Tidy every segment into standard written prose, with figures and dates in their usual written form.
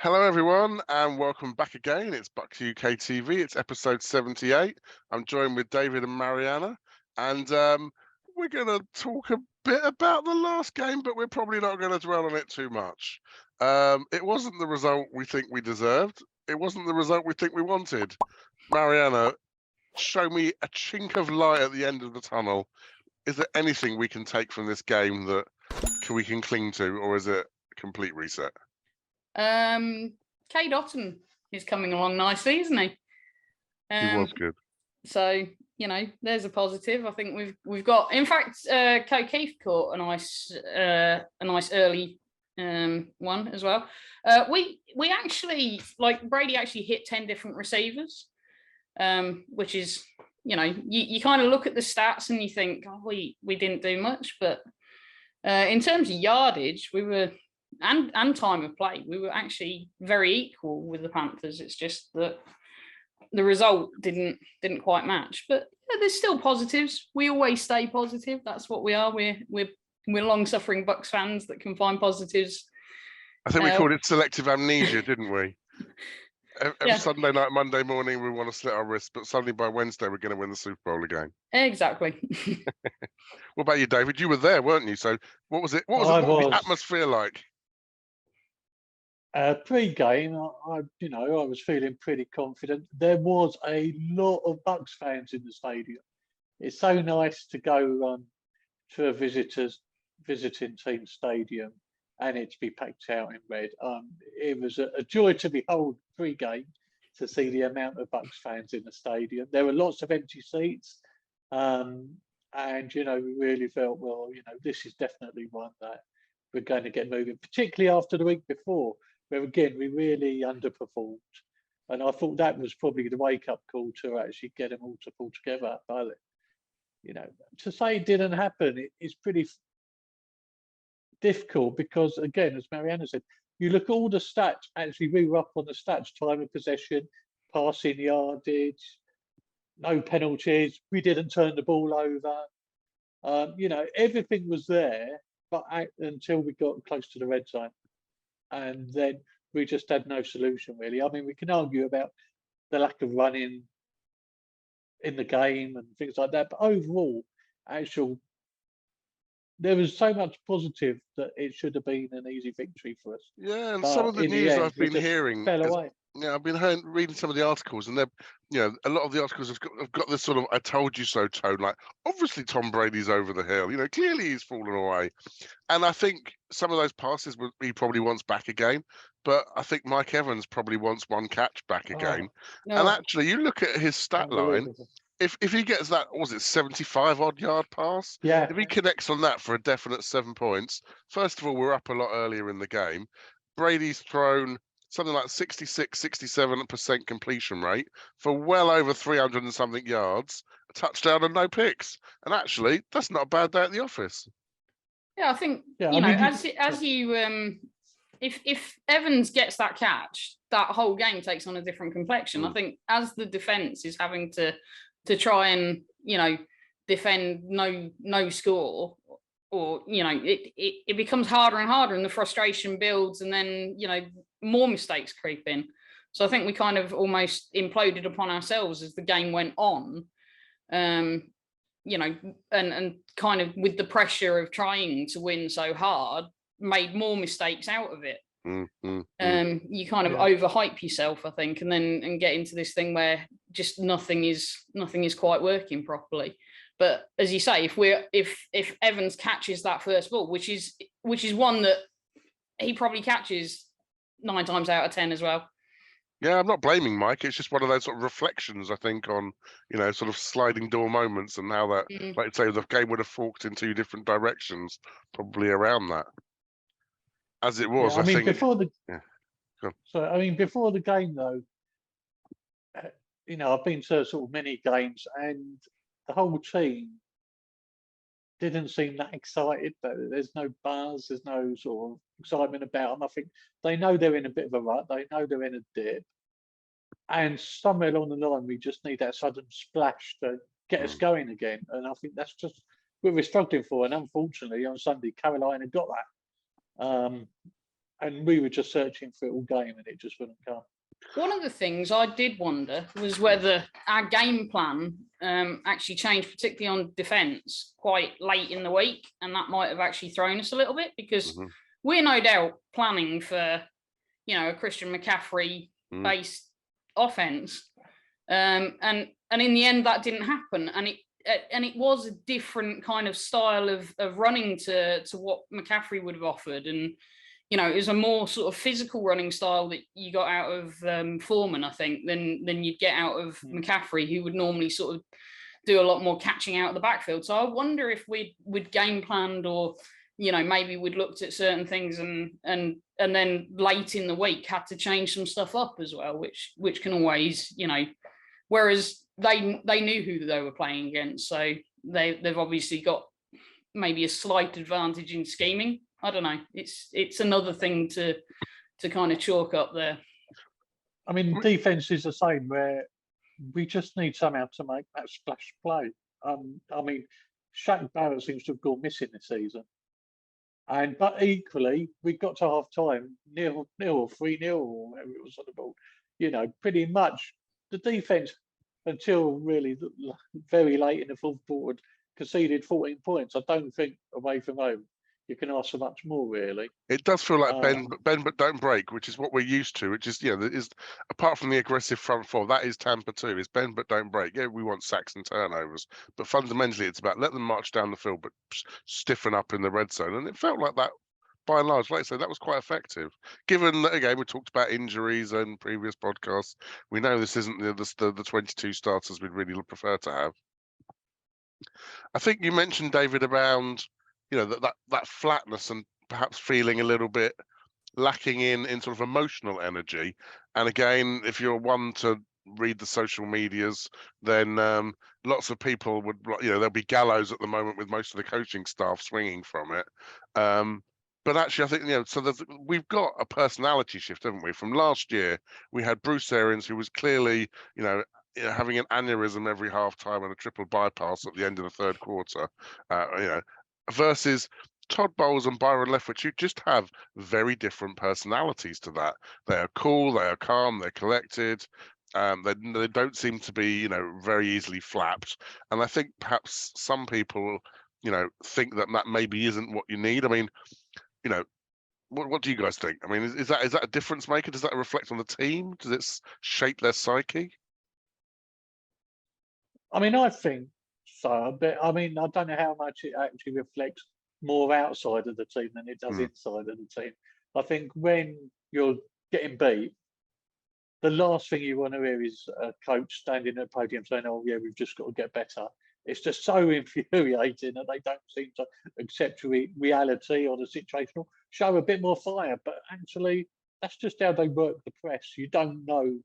Hello, everyone, and welcome back again. It's Bucs UK TV. It's episode 78. I'm joined with David and Marianna, and we're going to talk a bit about the last game, but we're probably not going to dwell on it too much. It wasn't the result we think we deserved. It wasn't the result we think we wanted. Marianna, show me a chink of light at the end of the tunnel. Is there anything we can take from this game that we can cling to, or is it a complete reset? Kay Dotton is coming along nicely, isn't he? He was good. So there's a positive. I think we've got. In fact, Kay Keith caught a nice early one as well. We actually Brady actually hit 10 different receivers, which is you kind of look at the stats and you think, oh, we didn't do much, but in terms of yardage, we were. And time of play, we were actually very equal with the Panthers. It's just that the result didn't quite match. But there's still positives. We always stay positive. That's what we are. We're long-suffering Bucs fans that can find positives. I think we called it selective amnesia, didn't we? Every Sunday night, Monday morning, we want to slit our wrists, but suddenly by Wednesday, we're going to win the Super Bowl again. Exactly. What about you, David? You were there, weren't you? So what was it? What was the atmosphere like? Pre-game, I was feeling pretty confident. There was a lot of Bucs fans in the stadium. It's so nice to go to a visiting team stadium and it to be packed out in red. It was a joy to behold pre-game to see the amount of Bucs fans in the stadium. There were lots of empty seats, and we really felt, well, this is definitely one that we're going to get moving, particularly after the week before, where again we really underperformed, and I thought that was probably the wake-up call to actually get them all to pull together. But to say it didn't happen, it's pretty difficult because, again, as Marianna said, you look at all the stats. Actually, we were up on the stats: time of possession, passing yardage, no penalties. We didn't turn the ball over. Everything was there, but until we got close to the red zone. And then we just had no solution, really. I mean, we can argue about the lack of running in the game and things like that, but overall, there was so much positive that it should have been an easy victory for us. Yeah, and some of the news I've been hearing fell away. Yeah, I've been reading some of the articles, and they're, a lot of the articles have got this sort of "I told you so" tone. Like, obviously Tom Brady's over the hill. Clearly he's fallen away. And I think some of those passes he probably wants back again. But I think Mike Evans probably wants one catch back again. No. And actually, you look at his stat line. If he gets that, what was it, 75 odd yard pass? Yeah. If he connects on that for a definite 7 points, first of all, we're up a lot earlier in the game. Brady's thrown something like 67% completion rate for well over 300 and something yards, a touchdown and no picks. And actually, that's not a bad day at the office. Yeah, I think if Evans gets that catch, that whole game takes on a different complexion. I think as the defense is having to try and defend no score, or it becomes harder and harder, and the frustration builds, and then more mistakes creep in. So I think we kind of almost imploded upon ourselves as the game went on, and kind of with the pressure of trying to win so hard, made more mistakes out of it. You kind of overhype yourself, I think, and get into this thing where just nothing is quite working properly. But as you say, if Evans catches that first ball, which is one that he probably catches 9 times out of 10 as well. Yeah, I'm not blaming Mike. It's just one of those sort of reflections, I think, on sort of sliding door moments, and how that, like you say, the game would have forked in 2 different directions, probably around that. As it was, I mean, think before the before the game, though, I've been to sort of many games, and the whole team didn't seem that excited. But there's no buzz, there's no sort of excitement about them. I think they know they're in a bit of a rut. They know they're in a dip, and somewhere along the line, we just need that sudden splash to get us going again. And I think that's just what we're struggling for. And unfortunately, on Sunday, Carolina got that. and we were just searching for it all game, and it just wouldn't come. One of the things I did wonder was whether our game plan actually changed, particularly on defence, quite late in the week, and that might have actually thrown us a little bit, because we're no doubt planning for, a Christian McCaffrey-based offence, and in the end that didn't happen, and it was a different kind of style of running to what McCaffrey would have offered, and it was a more sort of physical running style that you got out of Foreman, I think, than you'd get out of McCaffrey, who would normally sort of do a lot more catching out of the backfield. So I wonder if we'd game planned, or maybe we'd looked at certain things and then late in the week had to change some stuff up as well, which can always, whereas they knew who they were playing against, so they've obviously got maybe a slight advantage in scheming. I don't know. It's another thing to kind of chalk up there. I mean, defense is the same, where we just need somehow to make that splash play. I mean, Shaq Barrett seems to have gone missing this season, but equally we got to half time 0-0 or 3-0 or whatever it was on the ball. Pretty much the defense, until really very late in the fourth quarter, conceded 14 points. I don't think away from home you can ask for much more, really. It does feel like bend but don't break, which is what we're used to. Which is, is apart from the aggressive front four, that is Tampa too. Is bend but don't break. Yeah, we want sacks and turnovers, but fundamentally, it's about let them march down the field, but stiffen up in the red zone. And it felt like that, by and large. Like I say, that was quite effective. Given that, again, we talked about injuries and previous podcasts, we know this isn't the 22 starters we'd really prefer to have. I think you mentioned, David, around that flatness and perhaps feeling a little bit lacking in sort of emotional energy. And again, if you're one to read the social medias, then lots of people would, there'll be gallows at the moment with most of the coaching staff swinging from it. But actually, I think, so we've got a personality shift, haven't we? From last year, we had Bruce Arians, who was clearly, having an aneurysm every half time and a triple bypass at the end of the third quarter, versus Todd Bowles and Byron Leftwich, who just have very different personalities to that. They are cool, they are calm, they're collected. They don't seem to be, very easily flapped. And I think perhaps some people, think that maybe isn't what you need. I mean, what do you guys think? I mean, is that a difference maker? Does that reflect on the team? Does it shape their psyche? I mean, I think so, but I mean, I don't know how much it actually reflects more outside of the team than it does inside of the team. I think when you're getting beat, the last thing you want to hear is a coach standing at the podium saying, "Oh yeah, we've just got to get better." It's just so infuriating that they don't seem to accept reality or the situational. Show a bit more fire, but actually, that's just how they work the press. You don't know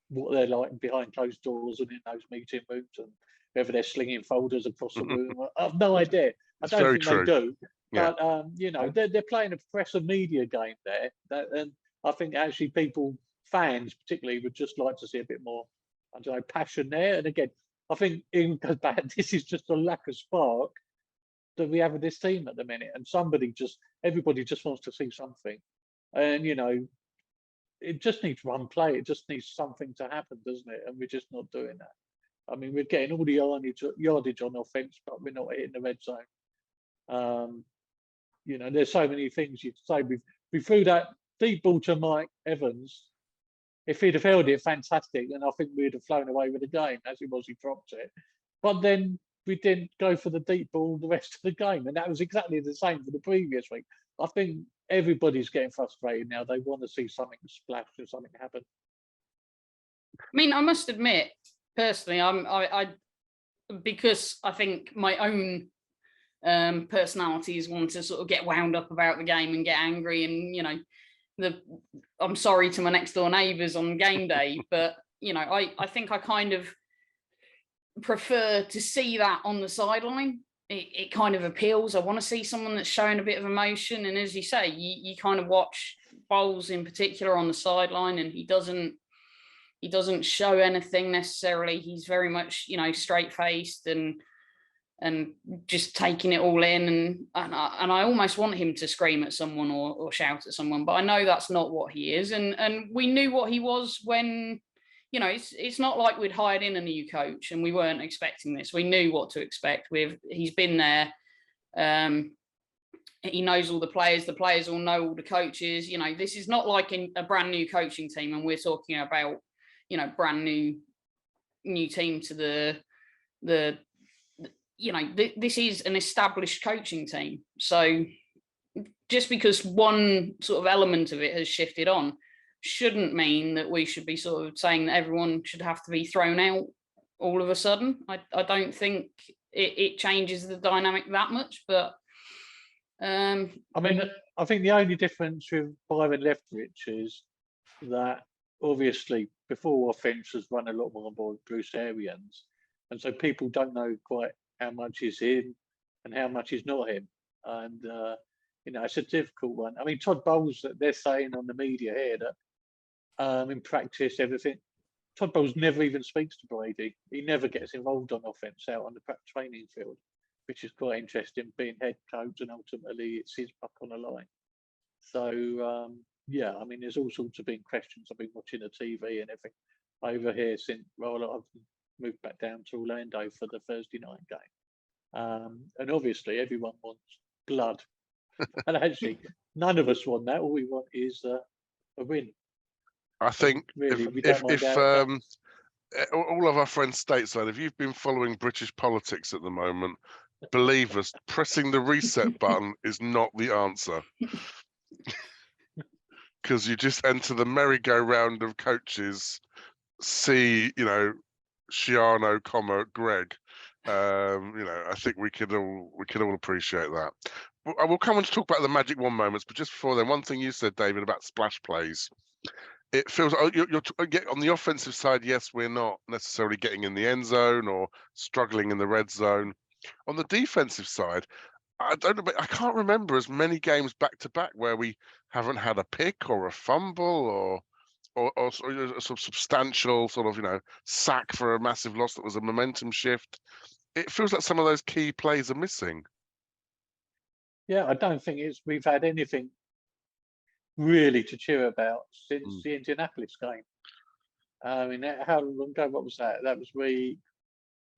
what they're like behind closed doors and in those meeting rooms, and whether they're slinging folders across the room. I have no idea. I don't think they do. Yeah. But they're playing a press and media game there, and I think actually fans particularly, would just like to see a bit more, passion there. And again, I think it goes back. This is just a lack of spark that we have with this team at the minute, and everybody just wants to see something, and it just needs run play. It just needs something to happen, doesn't it? And we're just not doing that. I mean, we're getting all the yardage on offense, but we're not hitting the red zone. There's so many things you could say. We threw that deep ball to Mike Evans. If he'd have held it, fantastic, and I think we'd have flown away with the game. As it was, he dropped it. But then we didn't go for the deep ball the rest of the game, and that was exactly the same for the previous week. I think everybody's getting frustrated now. They want to see something splash or something happen. I mean, I must admit, personally, I because I think my own personality is one to sort of get wound up about the game and get angry, and I'm sorry to my next door neighbours on game day, but I think I kind of prefer to see that on the sideline. It kind of appeals. I want to see someone that's showing a bit of emotion, and as you say, you kind of watch Bowles in particular on the sideline, and he doesn't show anything necessarily. He's very much straight faced, and and just taking it all in. And I almost want him to scream at someone or shout at someone, but I know that's not what he is. And we knew what he was when, you know, it's not like we'd hired in a new coach and we weren't expecting this. We knew what to expect. He's been there. He knows all the players all know all the coaches. You know, this is not like a brand new coaching team, and we're talking about, you know, brand new team to the you know, this is an established coaching team. So just because one sort of element of it has shifted on shouldn't mean that we should be sort of saying that everyone should have to be thrown out all of a sudden. I don't think it changes the dynamic that much, but I mean, I think the only difference with Byron Leftwich is that obviously before offence was run a lot more by Bruce Arians, and so people don't know quite how much is him and how much is not him, and you know, it's a difficult one. I mean, Todd Bowles, they're saying on the media here that in practice everything, Todd Bowles never even speaks to Brady. He never gets involved on offence out on the training field, which is quite interesting, being head coach, and ultimately it's his buck on the line. So yeah, I mean, there's all sorts of big questions. I've been watching the TV and everything over here since I've moved back down to Orlando for the Thursday night game, and obviously everyone wants blood, and actually none of us want that. All we want is a win. I think really, if all of our friends stateside, if you've been following British politics at the moment, believe us, pressing the reset button is not the answer. Because you just enter the merry-go-round of coaches, see, you know, Shiano, Greg. You know, I think we could all appreciate that. I will come on to talk about the Magic One moments, but just before then, one thing you said, David, about splash plays. It feels you're on the offensive side. Yes, we're not necessarily getting in the end zone or struggling in the red zone. On the defensive side, I can't remember as many games back to back where we haven't had a pick or a fumble or a sort of substantial sort of, you know, sack for a massive loss that was a momentum shift. It feels like some of those key plays are missing. Yeah, I don't think we've had anything really to cheer about since the Indianapolis game. I mean, how long ago? What was that? That was week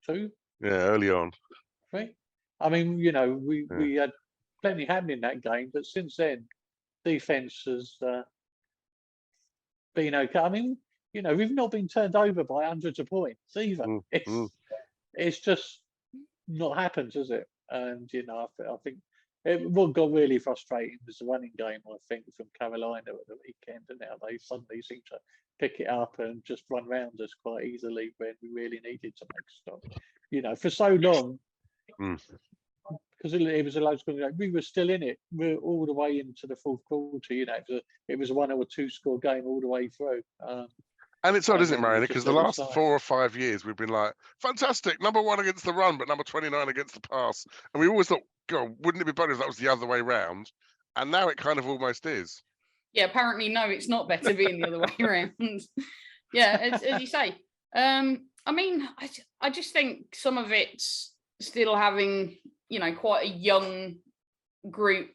2. Yeah, early on. 3. I mean, you know, we had plenty happening in that game, but since then, defense has been okay. I mean, you know, we've not been turned over by hundreds of points either. It's just not happened, has it? And you know, I think what got really frustrating was the running game. I think from Carolina at the weekend, and now they suddenly seem to pick it up and just run round us quite easily when we really needed to make stop. You know, for so long. Because it was a low scoring game, we were still in it. We're all the way into the fourth quarter. You know, it was a 1 or 2 score game all the way through. And it's odd, isn't it, Marianna? Because the last 4 or 5 years we've been like, fantastic, number 1 against the run, but number 29 against the pass. And we always thought, God, wouldn't it be better if that was the other way round? And now it kind of almost is. Yeah, apparently, no, it's not better being the other way around. Yeah, as you say. I mean, I just think some of it's still having, you know, quite a young group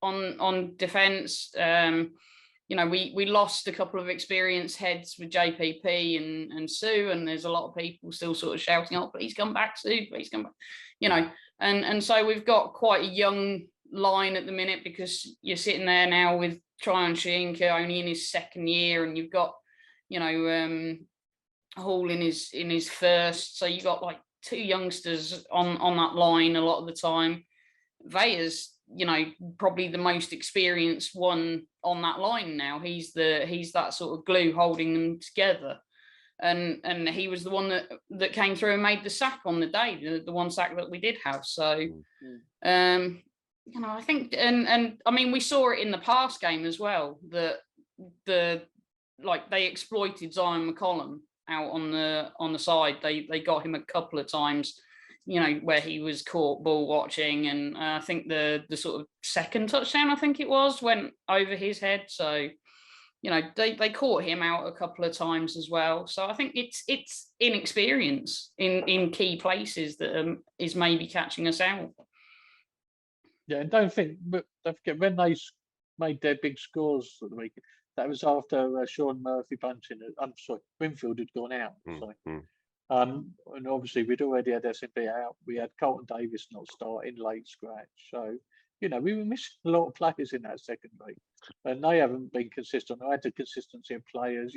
on defence. You know, we lost a couple of experienced heads with JPP and Sue, and there's a lot of people still sort of shouting, "Oh, please come back, Sue, please come back." You know, and so we've got quite a young line at the minute, because you're sitting there now with Tryon Shinka only in his 2nd year, and you've got, you know, Hall in his first, so you got like 2 youngsters on that line a lot of the time. Veya's, you know, probably the most experienced one on that line now. He's that sort of glue holding them together, and he was the one that came through and made the sack on the day, the one sack that we did have. So you know, I think, and I mean, we saw it in the past game as well, that they exploited Zion McCollum out on the side. They got him a couple of times, you know, where he was caught ball watching, and I think the sort of second touchdown, I think it was, went over his head. So they caught him out a couple of times as well. So I think it's inexperience in key places that is maybe catching us out. Yeah, and don't forget when they made their big scores for the week. That was after Sean Murphy punching. I'm sorry, Winfield had gone out. So, and obviously we'd already had SMB out. We had Colton Davis not starting, late scratch. So, we were missing a lot of players in that second week, and they haven't been consistent. I had the consistency of players.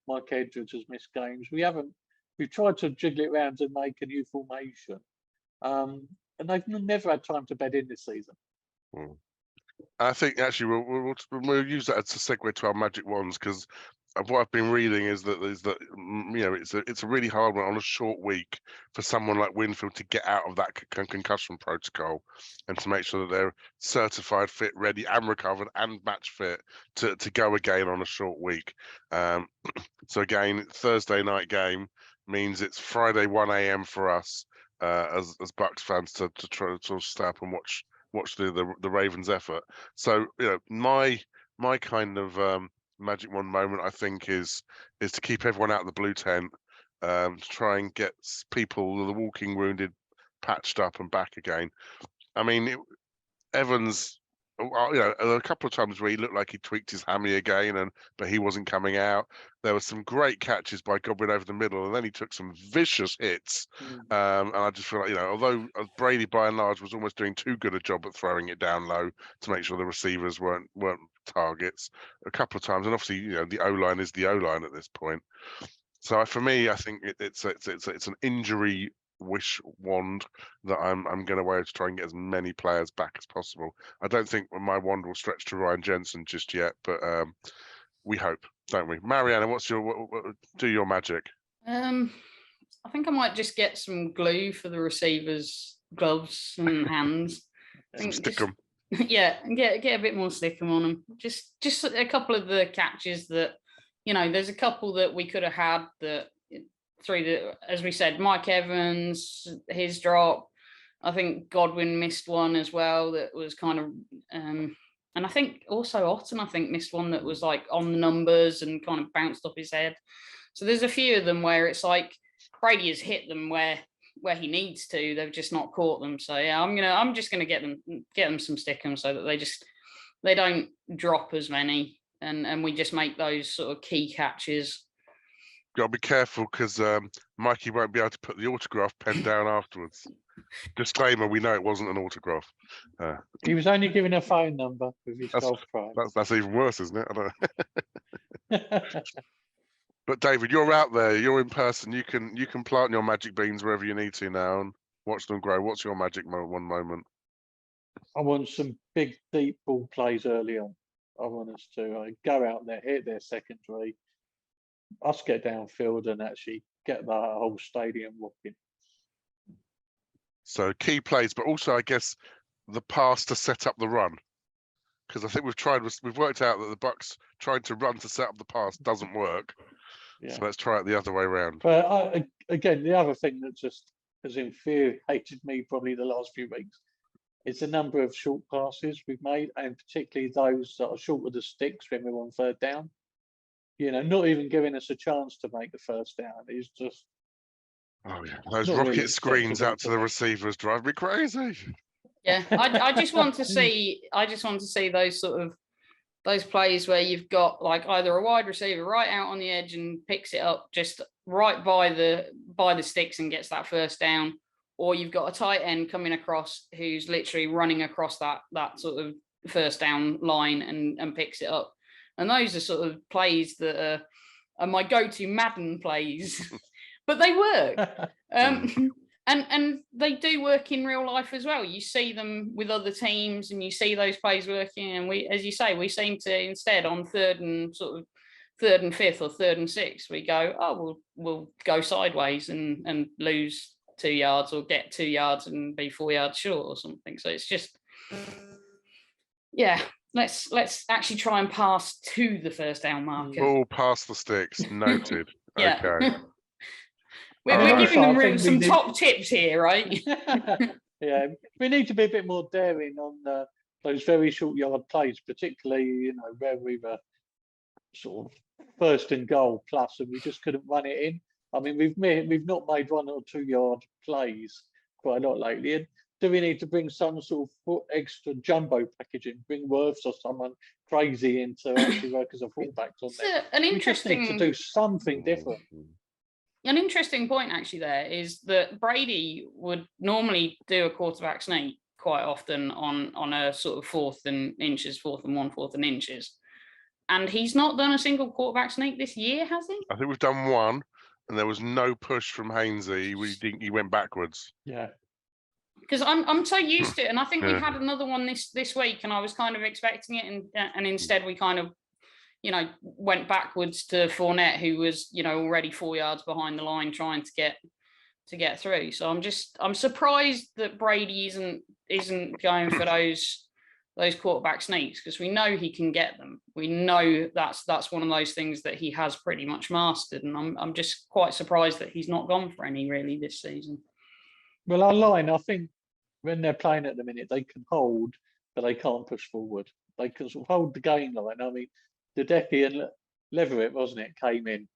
Mike Edwards has missed games. We've tried to jiggle it around and make a new formation, and they've never had time to bed in this season. I think actually we'll use that as a segue to our magic wands, because what I've been reading is that it's a really hard one on a short week for someone like Winfield to get out of that concussion protocol and to make sure that they're certified, fit, ready, and recovered and match fit to go again on a short week. So again, Thursday night game means it's Friday 1 a.m. for us as Bucs fans to try to stay up and watch the Ravens' effort. So my kind of magic wand moment, I think, is to keep everyone out of the blue tent, to try and get people, the walking wounded, patched up and back again. I mean, Evans, a couple of times where he looked like he tweaked his hammy again, but he wasn't coming out. There were some great catches by Godwin over the middle, and then he took some vicious hits. And I just feel like, although Brady by and large was almost doing too good a job at throwing it down low to make sure the receivers weren't targets a couple of times, and obviously the O-line is the O-line at this point. So for me, I think it's an injury wish wand that I'm going to wear to try and get as many players back as possible. I don't think my wand will stretch to Ryan Jensen just yet, but we hope, don't we? Marianna, do your magic? I think I might just get some glue for the receivers' gloves and hands. Stick them. Yeah, and get a bit more stickum on them. Just a couple of the catches that there's a couple that we could have had that. As we said, Mike Evans, his drop. I think Godwin missed one as well that was kind of, and I think also Otten, missed one that was like on the numbers and kind of bounced off his head. So there's a few of them where it's like Brady has hit them where he needs to. They've just not caught them. So yeah, I'm just gonna get them some stickum so that they don't drop as many, and we just make those sort of key catches. Got to be careful because Mikey won't be able to put the autograph pen down afterwards. Disclaimer: we know it wasn't an autograph. He was only giving a phone number with his golf prize. That's even worse, isn't it? I don't know. But David, you're out there. You're in person. You can plant your magic beans wherever you need to now and watch them grow. What's your magic one moment? I want some big deep ball plays early on. I want us to go out there, hit their secondary. Us get downfield and actually get the whole stadium walking. So key plays, but also I guess the pass to set up the run, because I think we've worked out that the Bucs trying to run to set up the pass doesn't work. Yeah. So let's try it the other way around. But again, the other thing that just has infuriated me probably the last few weeks is the number of short passes we've made, and particularly those that are short of the sticks when we're on third down. Not even giving us a chance to make the first down. It's just those rocket really screens out to the receivers drive me crazy. Yeah, I just want to see those plays where you've got like either a wide receiver right out on the edge and picks it up just right by the sticks and gets that first down, or you've got a tight end coming across who's literally running across that sort of first down line and picks it up. And those are sort of plays that are my go-to Madden plays, but they work. And they do work in real life as well. You see them with other teams and you see those plays working. And we, as you say, we seem to instead on third and fifth or third and sixth, we go, we'll go sideways and lose 2 yards or get 2 yards and be 4 yards short or something. So it's just, yeah. Let's actually try and pass to the first down marker. All past the sticks. Noted. Yeah. Okay. We're giving them some top tips here, right? Yeah, we need to be a bit more daring on those very short yard plays, particularly where we were sort of first and goal plus, and we just couldn't run it in. I mean, we've not made 1 or 2 yard plays quite a lot lately. And do we need to bring some sort of extra jumbo packaging, bring Worths or someone crazy in to actually work as a fullback on there? An We just need to interesting do something different. an interesting point actually there is that Brady would normally do a quarterback sneak quite often on a sort of 4th and 1/4 and inches. And he's not done a single quarterback sneak this year, has he? I think we've done one, and there was no push from Hainsey. He went backwards. Yeah. Because I'm so used to it, and I think Yeah. we've had another one this week, and I was kind of expecting it, and instead we kind of, went backwards to Fournette, who was, already 4 yards behind the line trying to get through. So I'm surprised that Brady isn't going for those quarterback sneaks, because we know he can get them. We know that's one of those things that he has pretty much mastered, and I'm just quite surprised that he's not gone for any really this season. Well, our line, I think, when they're playing at the minute, they can hold, but they can't push forward. They can sort of hold the game line. I mean, Dedecky and Leverett, wasn't it, came in.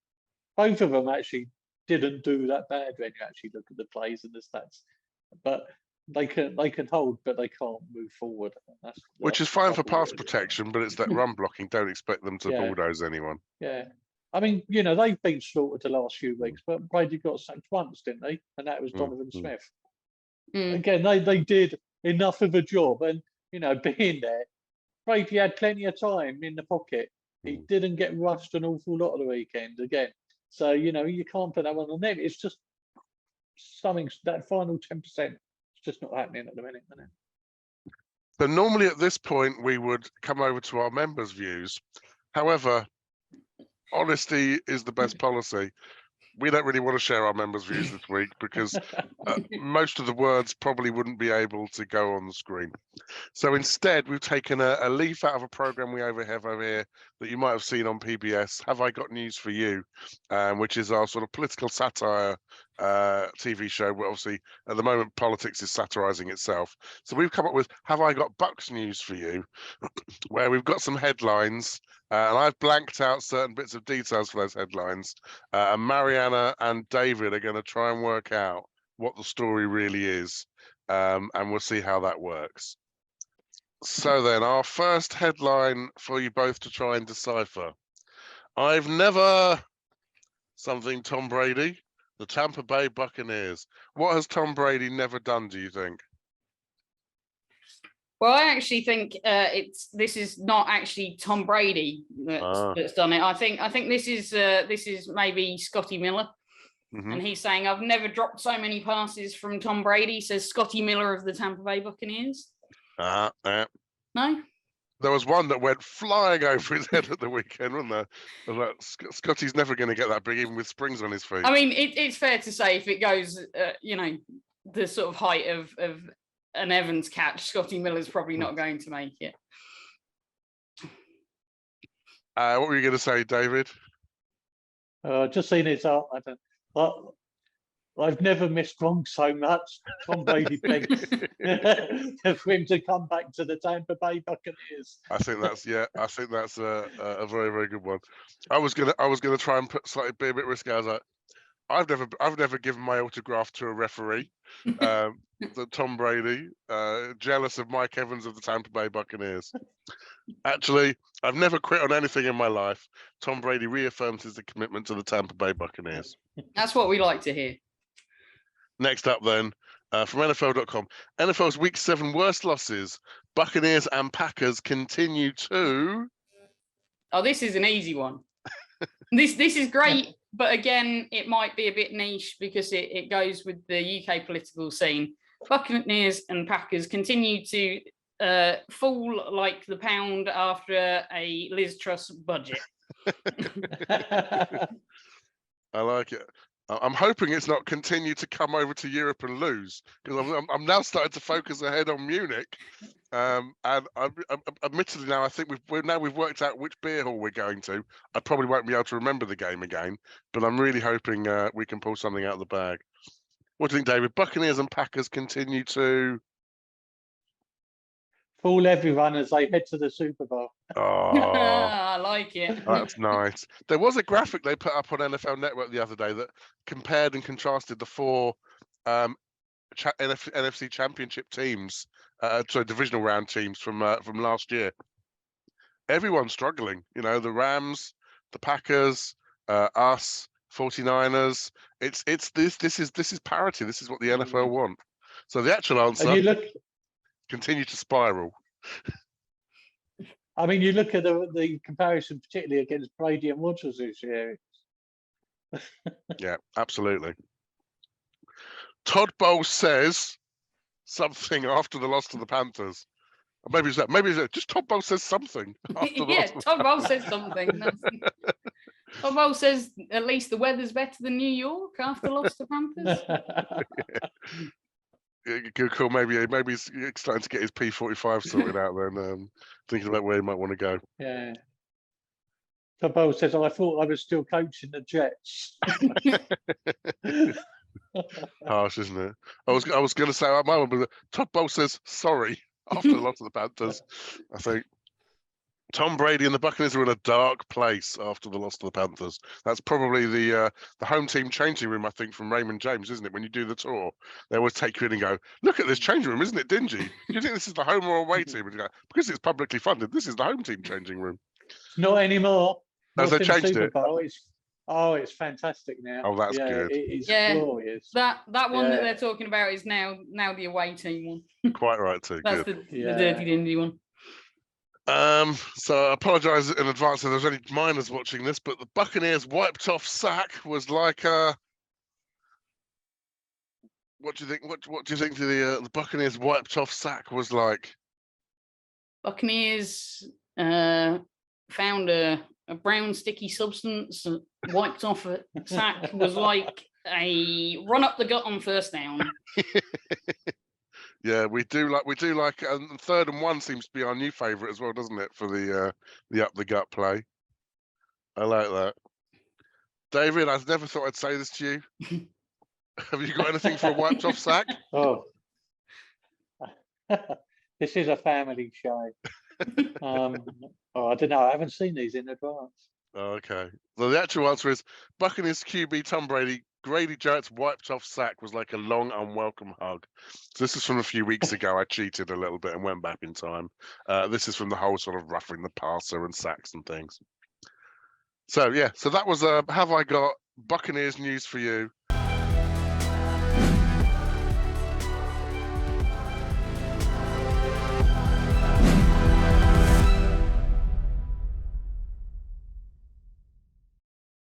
Both of them actually didn't do that bad when you actually look at the plays and the stats. But they can hold, but they can't move forward. Which is fine for pass protection, but it's that run blocking. Don't expect them to bulldoze anyone. Yeah. I mean, they've been slaughtered the last few weeks, but Brady got sacked once, didn't they? And that was Donovan Smith. Again, they did enough of a job, and being there, Brady had plenty of time in the pocket. He didn't get rushed an awful lot of the weekend again. So you can't put that one on them. It's just something, that final 10%. It's just not happening at the minute, isn't it? So normally at this point we would come over to our members' views. However, honesty is the best policy. We don't really want to share our members' views this week because most of the words probably wouldn't be able to go on the screen. So instead, we've taken a leaf out of a program we have over here that you might have seen on PBS, Have I Got News for You, which is our sort of political satire TV show, where obviously at the moment politics is satirizing itself. So we've come up with Have I Got Bucs News for You, where we've got some headlines, and I've blanked out certain bits of details for those headlines, and Marianna and David are going to try and work out what the story really is, and we'll see how that works. So then, our first headline for you both to try and decipher. I've never something Tom Brady, the Tampa Bay Buccaneers. What has Tom Brady never done, do you think? Well, I actually think this is not actually Tom Brady that's done it. I think this is maybe Scotty Miller, and he's saying, "I've never dropped so many passes from Tom Brady," says Scotty Miller of the Tampa Bay Buccaneers. No. There was one that went flying over his head at the weekend, wasn't there? I was like, Scotty's never going to get that big, even with springs on his feet. I mean, it's fair to say if it goes, the sort of height of an Evans catch, Scotty Miller's probably not going to make it. What were you going to say, David? Just seen it up. I've never missed wrong so much. Tom Brady begged for him to come back to the Tampa Bay Buccaneers. I think that's a very, very good one. I was gonna try and be a bit risky. I was like, I've never given my autograph to a referee. Tom Brady, jealous of Mike Evans of the Tampa Bay Buccaneers. Actually, I've never quit on anything in my life. Tom Brady reaffirms his commitment to the Tampa Bay Buccaneers. That's what we like to hear. Next up then, from NFL.com, NFL's Week 7 worst losses. Buccaneers and Packers continue to... Oh, this is an easy one. This is great, but again, it might be a bit niche because it goes with the UK political scene. Buccaneers and Packers continue to fall like the pound after a Liz Truss budget. I like it. I'm hoping it's not continue to come over to Europe and lose, because I'm now starting to focus ahead on Munich. And admittedly now, I think we've worked out which beer hall we're going to. I probably won't be able to remember the game again, but I'm really hoping we can pull something out of the bag. What do you think, David? Buccaneers and Packers continue to fool everyone as they head to the Super Bowl. Oh, I like it. Oh, that's nice. There was a graphic they put up on NFL Network the other day that compared and contrasted the four NFC Championship teams, divisional round teams from last year. Everyone's struggling. You know, the Rams, the Packers, us, 49ers. This is parity. This is what the NFL want. So the actual answer: And you look, continue to spiral. I mean, you look at the comparison, particularly against Brady and Rodgers this year. Yeah, absolutely. Todd Bowles says something after the loss to the Panthers. Maybe it's that. Maybe it's that. Just Todd Bowles says something. After the Yeah, loss to the Todd Bowles Panthers. says something. Todd Bowles says at least the weather's better than New York after the loss to Panthers. Good call. Maybe he's starting to get his P45 sorted out then, thinking about where he might want to go. Yeah. Todd Bowles says, I thought I was still coaching the Jets. Harsh, isn't it? I was going to say my one, but Todd Bowles says sorry after the loss of the Panthers. I think Tom Brady and the Buccaneers are in a dark place after the loss to the Panthers. That's probably the home team changing room, I think, from Raymond James, isn't it? When you do the tour, they always take you in and go, "Look at this changing room, isn't it dingy? Do you think this is the home or away team?" And you go, because it's publicly funded, this is the home team changing room. Not anymore. Has they Not since changed Super it? Bowl. It's fantastic now. Oh, that's good. It is Yeah. glorious. That one that Yeah. they're talking about is now the away team one. Quite right too. That's Good. the dirty dindy one. So I apologise in advance if there's any minors watching this, but the Buccaneers wiped off sack was like what do you think? What do you think the Buccaneers wiped off sack was like? Buccaneers found a brown sticky substance, wiped off a sack, was like a run up the gut on first down. Yeah, we do like third and one seems to be our new favourite as well, doesn't it? For the up the gut play. I like that. David, I never thought I'd say this to you. Have you got anything for a wiped off sack? Oh. This is a family show. I don't know. I haven't seen these in advance. Oh, okay. So the actual answer is Buccaneers QB Tom Brady. Grady Jarrett's wiped off sack was like a long, unwelcome hug. So this is from a few weeks ago. I cheated a little bit and went back in time. This is from the whole sort of roughing the passer and sacks and things. So yeah, so that was Have I Got Buccaneers news for you.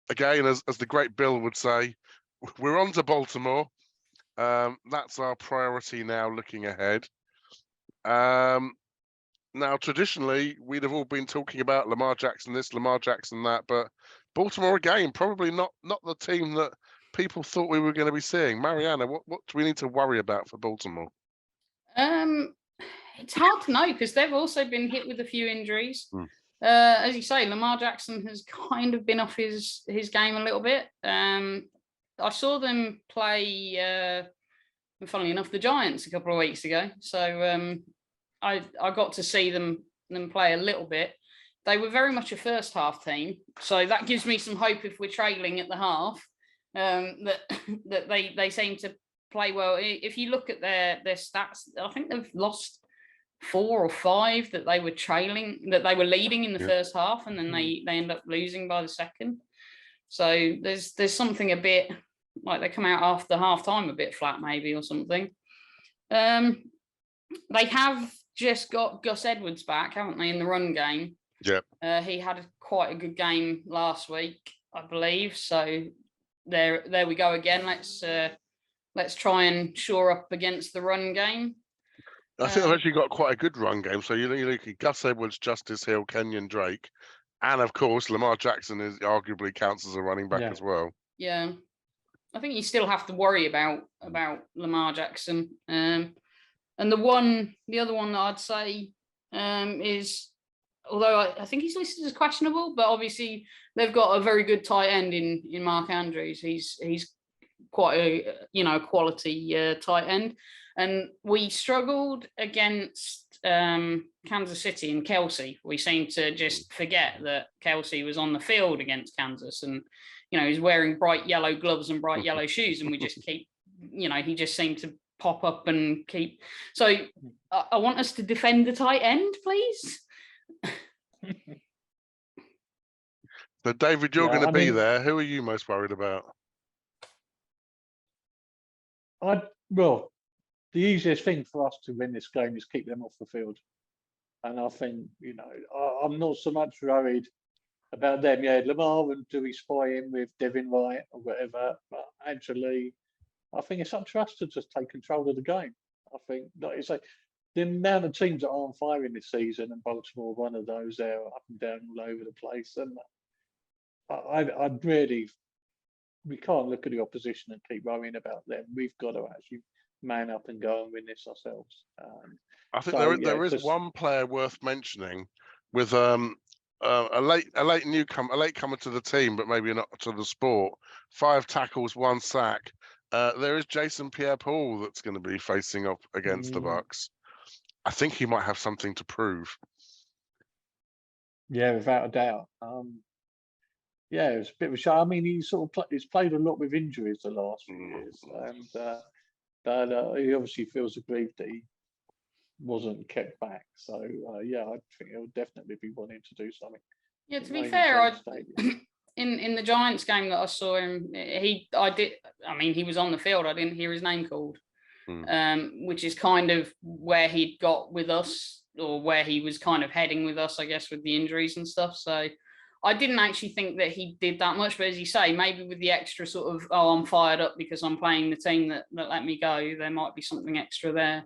Again, as the great Bill would say, we're on to Baltimore. That's our priority now looking ahead. Now, traditionally, we'd have all been talking about Lamar Jackson this, Lamar Jackson that, but Baltimore again, probably not the team that people thought we were going to be seeing. Marianna, what do we need to worry about for Baltimore? It's hard to know because they've also been hit with a few injuries. As you say, Lamar Jackson has kind of been off his game a little bit. I saw them play, funnily enough, the Giants a couple of weeks ago. So I got to see them play a little bit. They were very much a first half team. So that gives me some hope if we're trailing at the half, that they seem to play well. If you look at their stats, I think they've lost 4 or 5 that they were leading in the first half, and then they end up losing by the second. So there's something a bit like they come out after half time a bit flat maybe or something. They have just got Gus Edwards back, haven't they, in the run game? Yep. He had quite a good game last week, I believe. So there we go again. Let's try and shore up against the run game. I think they've actually got quite a good run game. So you look at Gus Edwards, Justice Hill, Kenyon Drake, and of course Lamar Jackson is arguably counts as a running back as well. Yeah, I think you still have to worry about Lamar Jackson. And the other one that I'd say is, although I think he's listed as questionable, but obviously they've got a very good tight end in Mark Andrews. He's quite a quality tight end. And we struggled against Kansas City and Kelsey, we seem to just forget that Kelsey was on the field against Kansas, and he's wearing bright yellow gloves and bright yellow shoes, and we just keep, he just seemed to pop up and keep. So I want us to defend the tight end, please. So David, you're going to be there. Who are you most worried about? Well, the easiest thing for us to win this game is keep them off the field. And I think, I'm not so much worried about them. Yeah, Lamar, and do we spy him with Devin Wright or whatever? But actually, I think it's up to us to just take control of the game. I think, like you say, the amount of teams that are on fire in this season, and Baltimore, one of those, they're up and down all over the place. And I'd really, we can't look at the opposition and keep worrying about them. We've got to actually man up and go and win this ourselves. I think there is one player worth mentioning with a late comer to the team, but maybe not to the sport. 5 tackles, 1 sack. There is Jason Pierre-Paul that's going to be facing up against the Bucs. I think he might have something to prove. Yeah, without a doubt. Yeah, it was a bit of a show. I mean, he's played a lot with injuries the last few years, and but he obviously feels aggrieved that he wasn't kept back. So yeah, I think he'll definitely be wanting to do something. Yeah, to be fair, in the Giants game that I saw him, he was on the field. I didn't hear his name called, which is kind of where he'd got with us, or where he was kind of heading with us, I guess, with the injuries and stuff. So I didn't actually think that he did that much, but as you say, maybe with the extra sort of, I'm fired up because I'm playing the team that let me go, there might be something extra there.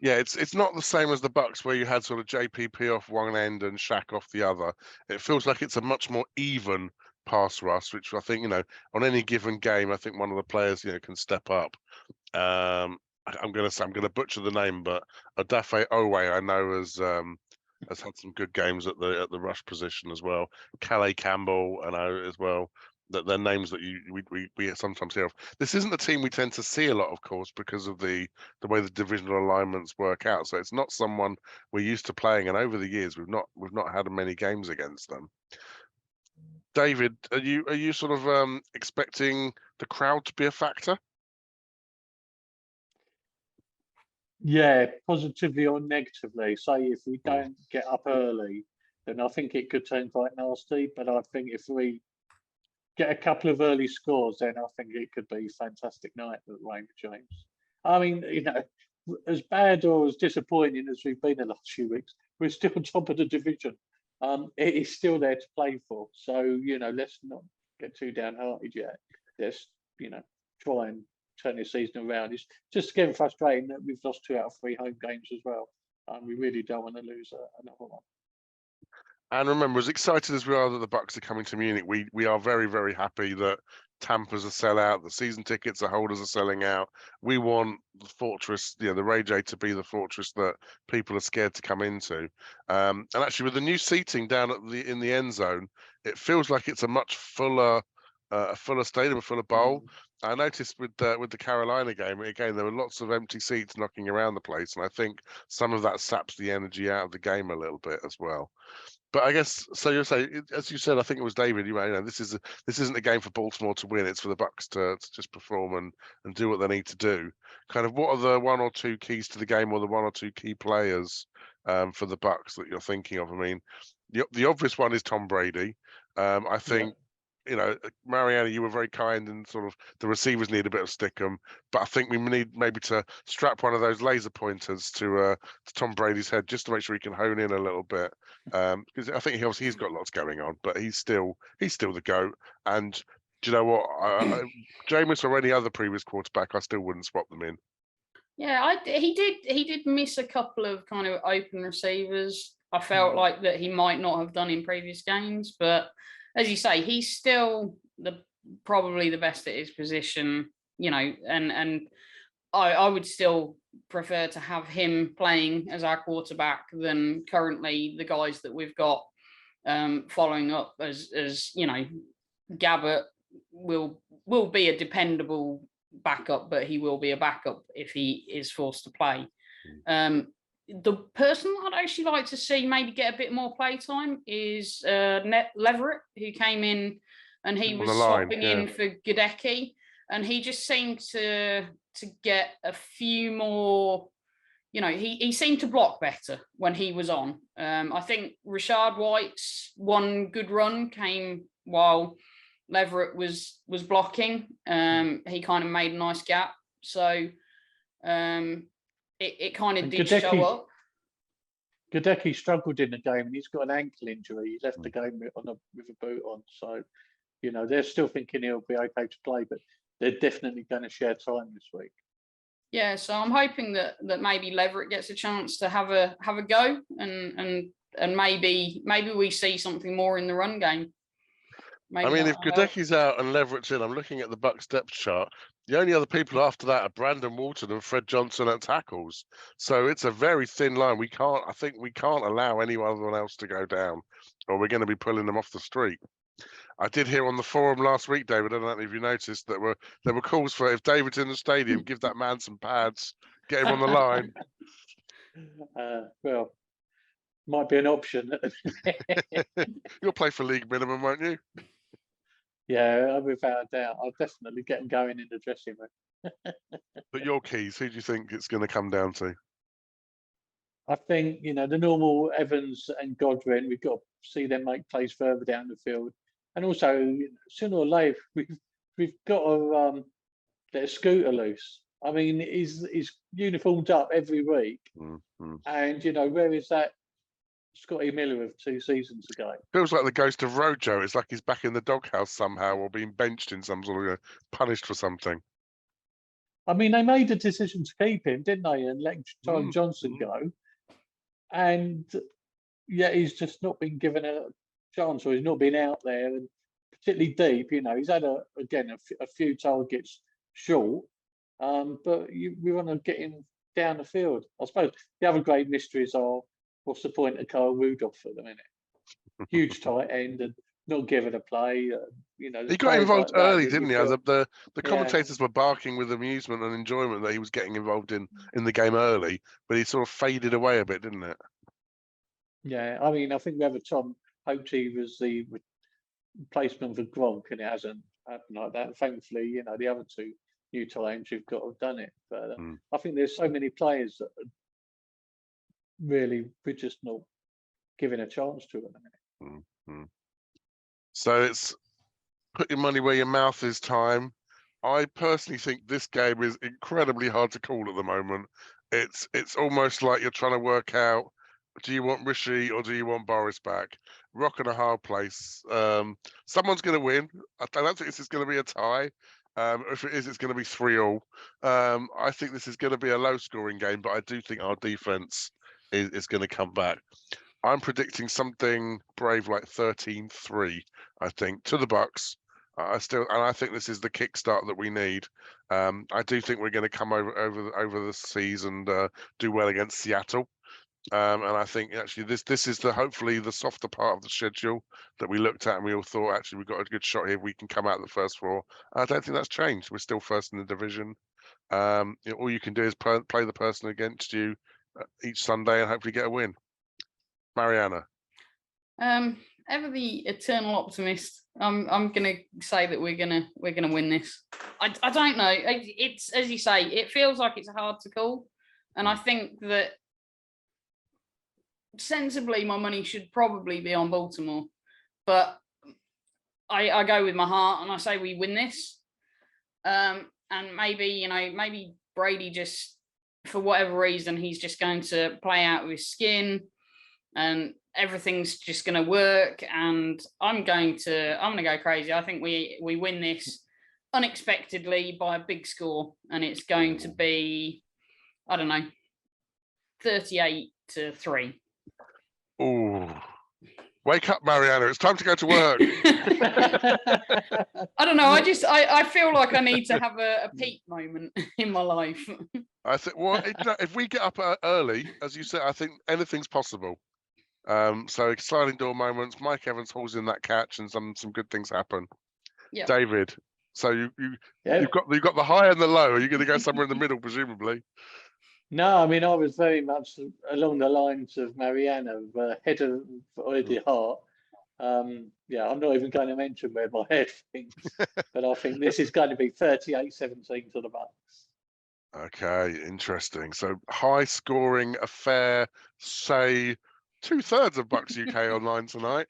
Yeah, it's not the same as the Bucs where you had sort of JPP off one end and Shaq off the other. It feels like it's a much more even pass rush, which I think, on any given game, I think one of the players, can step up. I'm gonna butcher the name, but Odafe Owe, I know has had some good games at the rush position as well. Calais Campbell, I know as well. That they're names that we sometimes hear of. This isn't the team we tend to see a lot, of course, because of the way the divisional alignments work out. So it's not someone we're used to playing, and over the years we've not had many games against them. David, are you sort of expecting the crowd to be a factor? Yeah, positively or negatively. Say if we don't get up early, then I think it could turn quite nasty. But I think if we get a couple of early scores, then I think it could be a fantastic night at Raymond James. I mean, as bad or as disappointing as we've been the last few weeks, we're still on top of the division. It is still there to play for. So, let's not get too downhearted yet. Let's, try and turn this season around. It's just getting frustrating that we've lost 2 out of 3 home games as well. And we really don't want to lose another one. And remember, as excited as we are that the Bucs are coming to Munich, we are very, very happy that Tampa's a sellout. The season tickets the holders are selling out. We want the fortress, the Ray J, to be the fortress that people are scared to come into. And actually, with the new seating down in the end zone, it feels like it's a much fuller stadium, a fuller bowl. I noticed with the Carolina game, again, there were lots of empty seats knocking around the place, and I think some of that saps the energy out of the game a little bit as well. But I guess, so you're saying, as you said, I think it was David, this isn't a game for Baltimore to win. It's for the Bucs to just perform and do what they need to do. Kind of, what are the 1 or 2 keys to the game, or the 1 or 2 key players for the Bucs that you're thinking of? I mean, the obvious one is Tom Brady. I think, Marianna, you were very kind, and sort of the receivers need a bit of stickum, but I think we need maybe to strap one of those laser pointers to Tom Brady's head just to make sure he can hone in a little bit, because I think he's got lots going on, but he's still the GOAT. And do you know what? Jameis or any other previous quarterback, I still wouldn't swap them in. Yeah, he did miss a couple of kind of open receivers. I felt like that he might not have done in previous games, but as you say, he's still probably the best at his position, and I would still prefer to have him playing as our quarterback than currently the guys that we've got following up as Gabbert will be a dependable backup, but he will be a backup if he is forced to play. The person I'd actually like to see maybe get a bit more play time is Leverett, who came in and he was swapping in for Gadecki, and he just seemed to get a few more. He seemed to block better when he was on. I think Rashad White's one good run came while Leverett was blocking. He kind of made a nice gap, so it kind of did show up. Gadecki struggled in the game, and he's got an ankle injury. He left the game with a boot on, so they're still thinking he'll be okay to play, but they're definitely going to share time this week. Yeah, so I'm hoping that maybe Leverett gets a chance to have a go, and maybe we see something more in the run game. Maybe if Gadecki's out and Leverett's in, I'm looking at the Bucs depth chart. The only other people after that are Brandon Walton and Fred Johnson at tackles. So it's a very thin line. I think we can't allow anyone else to go down, or we're going to be pulling them off the street. I did hear on the forum last week, David, I don't know if you noticed, that there were calls for, if David's in the stadium, give that man some pads, get him on the line. Well, might be an option. You'll play for league minimum, won't you? Yeah, without a doubt. I'll definitely get him going in the dressing room. But your keys, who do you think it's going to come down to? I think, the normal Evans and Godwin, we've got to see them make plays further down the field. And also, sooner or later, we've got to let Scooter loose. I mean, he's uniformed up every week. Mm-hmm. And, where is that Scotty Miller of 2 seasons ago? Feels like the ghost of Rojo. It's like he's back in the doghouse somehow, or being benched in some sort of punished for something. I mean, they made a decision to keep him, didn't they? And let Tyron Johnson go. And yet he's just not been given a chance, or he's not been out there, and particularly deep. He's had a few targets short, but we want to get him down the field. I suppose the other great mysteries are, what's the point of Kyle Rudolph at the minute? Huge tight end and not given a play. He got involved early, didn't he? The commentators were barking with amusement and enjoyment that he was getting involved in the game early, but he sort of faded away a bit, didn't it? Yeah, I mean, I think the other Tom hoped he was the replacement for Gronk, and it hasn't happened like that. Thankfully, the other 2 new talents who've got to have done it. But I think there's so many players that really we're just not giving a chance to at the minute. Mm-hmm. So it's put your money where your mouth is time. I personally think this game is incredibly hard to call at the moment. It's almost like you're trying to work out, do you want Rishi or do you want Boris back? Rock and a hard place. Someone's going to win. I don't think this is going to be a tie. If it is, it's going to be 3-3. I think this is going to be a low-scoring game, but I do think our defense is going to come back. I'm predicting something brave like 13-3, I think, to the Bucs. I think this is the kickstart that we need. I do think we're going to come over the seas and do well against Seattle. And I think actually this is hopefully the softer part of the schedule that we looked at, and we all thought actually we've got a good shot here. We can come out the first 4. I don't think that's changed. We're still first in the division. All you can do is play the person against you each Sunday and hopefully get a win. Marianna. Ever the eternal optimist. I'm gonna say that we're gonna win this. I don't know. It's, as you say, it feels like it's hard to call, and I think that sensibly my money should probably be on Baltimore, but I go with my heart and I say we win this. And maybe Brady just, for whatever reason, he's just going to play out of his skin and everything's just going to work, and I'm going to go crazy. I think we win this unexpectedly by a big score, and it's going to be, I don't know, 38-3. Oh, wake up, Marianna! It's time to go to work. I don't know. I feel like I need to have a peak moment in my life. I think, if we get up early, as you said, I think anything's possible. So sliding door moments, Mike Evans hauls in that catch, and some good things happen. Yeah. David, so you've got the high and the low. Are you going to go somewhere in the middle, presumably? No, I mean, I was very much along the lines of Marianna, head of the heart. Yeah, I'm not even going to mention where my head thinks, but I think this is going to be 38-17 to the Bucs. Okay, interesting. So high scoring affair, say 2/3 of Bucs UK online tonight.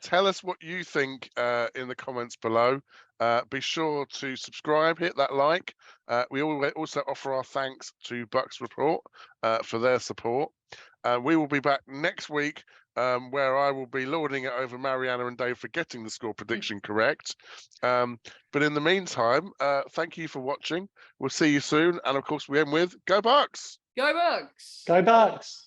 Tell us what you think in the comments below. Be sure to subscribe, hit that like. We also offer our thanks to Bucs Report for their support. We will be back next week where I will be lording it over Marianna and Dave for getting the score prediction correct. But in the meantime, thank you for watching. We'll see you soon. And of course, we end with Go Bucs! Go Bucs! Go Bucs!